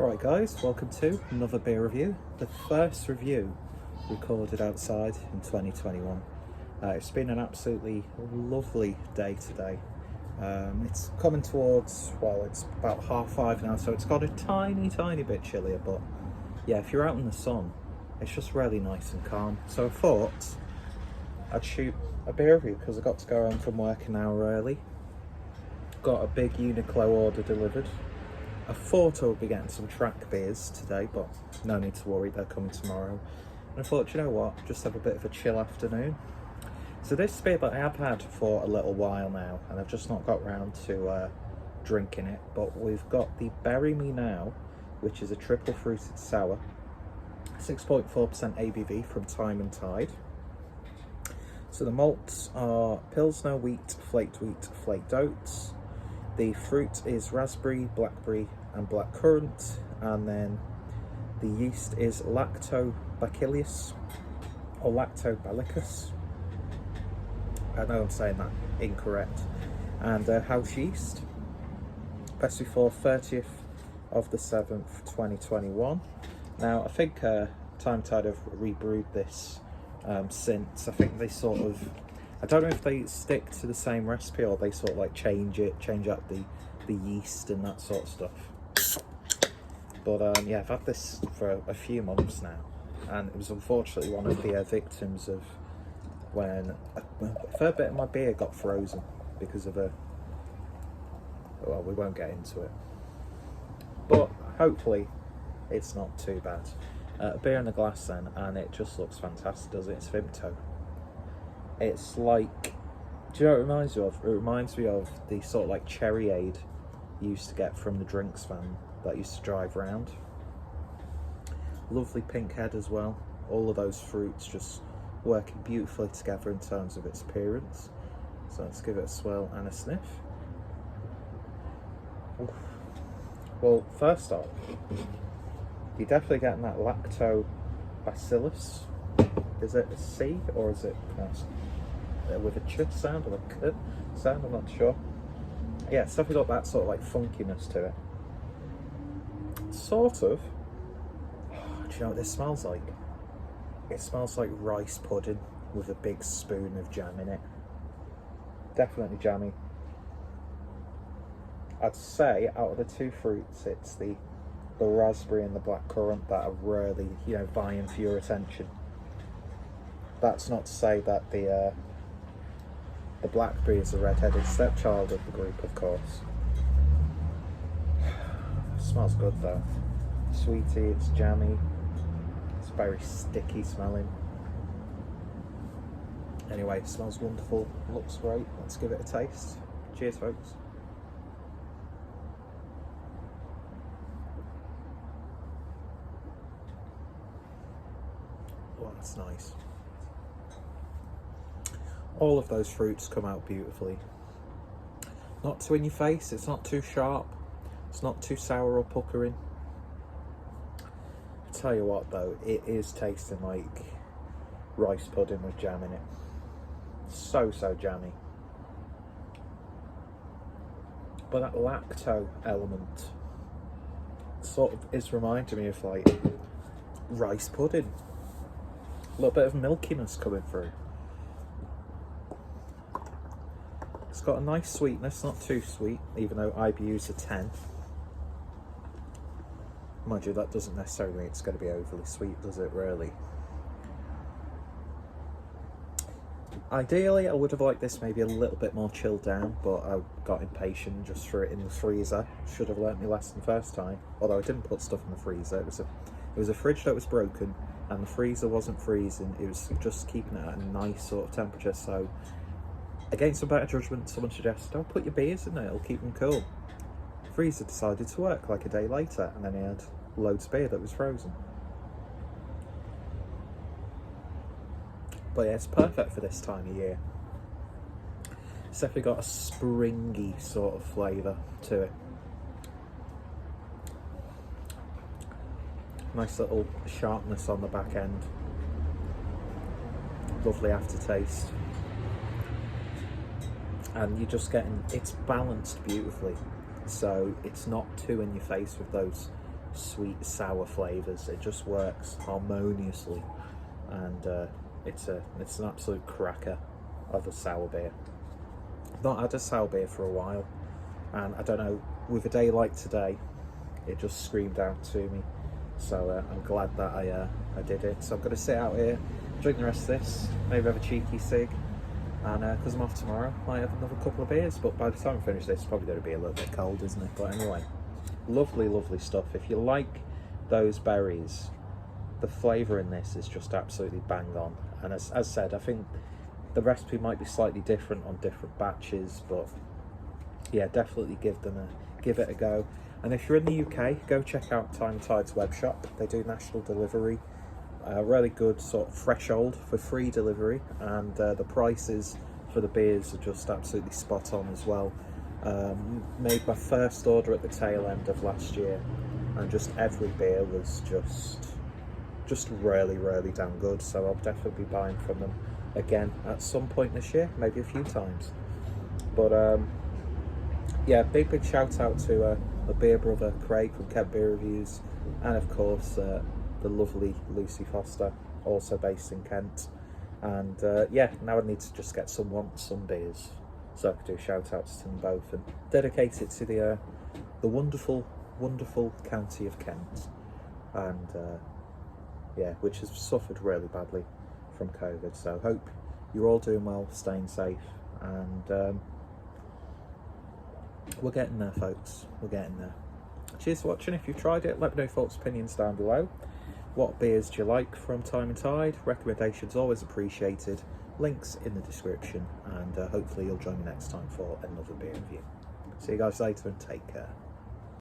Alright guys, welcome to another beer review. The first review recorded outside in 2021. It's been an absolutely lovely day today. It's coming towards, well, it's about 5:30 now, so it's got a tiny bit chillier, but yeah, if you're out in the sun, it's just really nice and calm. So I thought I'd shoot a beer review because I got to go home from work an hour early. Got a big Uniqlo order delivered. I thought I would be getting some track beers today, but no need to worry, they're coming tomorrow. And I thought, you know what, just have a bit of a chill afternoon. So this beer that I have had for a little while now, and I've just not got round to drinking it, but we've got the Bury Me Now, which is a triple fruited sour, 6.4% ABV from Time and Tide. So the malts are Pilsner wheat, flaked oats. The fruit is raspberry, blackberry and blackcurrant, and then the yeast is lactobacillus or lactobacillus. I know I'm saying that incorrect. And house yeast, best before 30th of the 7th 2021. Now I think Time Tide have rebrewed this since. I think they sort of, I don't know if they stick to the same recipe or they sort of like change up the yeast and that sort of stuff. But yeah, I've had this for a few months now, and it was unfortunately one of the victims of when a fair bit of my beer got frozen because of well, we won't get into it. But hopefully it's not too bad. A beer in a glass then, and it just looks fantastic, does it? It's Vimto. It's like, do you know what it reminds me of? It reminds me of the sort of like Cherryade you used to get from the drinks van that used to drive round. Lovely pink head as well. All of those fruits just working beautifully together in terms of its appearance. So let's give it a swirl and a sniff. Oof. Well, first off, you're definitely getting that lactobacillus. Is it a C or is it pronounced with a ch sound or a k sound? I'm not sure. Yeah, it's definitely got that sort of like funkiness to it. Sort of. Do you know what this smells like? It smells like rice pudding with a big spoon of jam in it. Definitely jammy. I'd say out of the two fruits, it's the raspberry and the blackcurrant that are really, you know, vying for your attention. That's not to say that the blackberry is a red-headed stepchild of the group, of course. Smells good though. Sweetie, it's jammy. It's very sticky smelling. Anyway, it smells wonderful. Looks great. Let's give it a taste. Cheers, folks. Oh, that's nice. All of those fruits come out beautifully. Not too in your face, it's not too sharp, it's not too sour or puckering. I tell you what though, it is tasting like rice pudding with jam in it. So jammy. But that lacto element sort of is reminding me of like rice pudding. A little bit of milkiness coming through. It's got a nice sweetness, not too sweet, even though IBU's a 10. Mind you, that doesn't necessarily mean it's going to be overly sweet, does it really? Ideally, I would have liked this maybe a little bit more chilled down, but I got impatient and just threw it in the freezer. Should have learnt my lesson first time, although I didn't put stuff in the freezer. It was a fridge that was broken, and the freezer wasn't freezing, it was just keeping it at a nice sort of temperature, so against some better judgment, someone suggested, oh, put your beers in there, it'll keep them cool. Freezer decided to work like a day later, and then he had loads of beer that was frozen. But yeah, it's perfect for this time of year. It's definitely got a springy sort of flavour to it. Nice little sharpness on the back end. Lovely aftertaste. And you're just getting, it's balanced beautifully, so it's not too in your face with those sweet, sour flavours. It just works harmoniously, and it's an absolute cracker of a sour beer. I've not had a sour beer for a while, and I don't know, with a day like today, it just screamed out to me. So I'm glad that I did it. So I'm going to sit out here, drink the rest of this, maybe have a cheeky cig, and because I'm off tomorrow, I might have another couple of beers. But by the time I finish this, it's probably going to be a little bit cold, isn't it? But anyway, lovely, lovely stuff. If you like those berries, the flavour in this is just absolutely bang on. And as said, I think the recipe might be slightly different on different batches, but yeah, definitely give it a go. And if you're in the UK, go check out Untappd's Webshop. They do national delivery, really good sort of threshold for free delivery, and the prices for the beers are just absolutely spot on as well. Made my first order at the tail end of last year, and just every beer was just really, really damn good. So I'll definitely be buying from them again at some point this year, maybe a few times. But yeah, big shout out to my beer brother Craig from Kent Beer Reviews, and of course the lovely Lucy Foster, also based in Kent. And yeah, now I need to just get some beers, so I can do shout outs to them both and dedicate it to the wonderful county of Kent, and yeah, which has suffered really badly from COVID. So hope you're all doing well, staying safe, and we're getting there, folks. We're getting there. Cheers for watching. If you've tried it, let me know your thoughts, opinions down below. What beers do you like from Time & Tide? Recommendations always appreciated. Links in the description, and hopefully you'll join me next time for another beer review. See you guys later, and take care.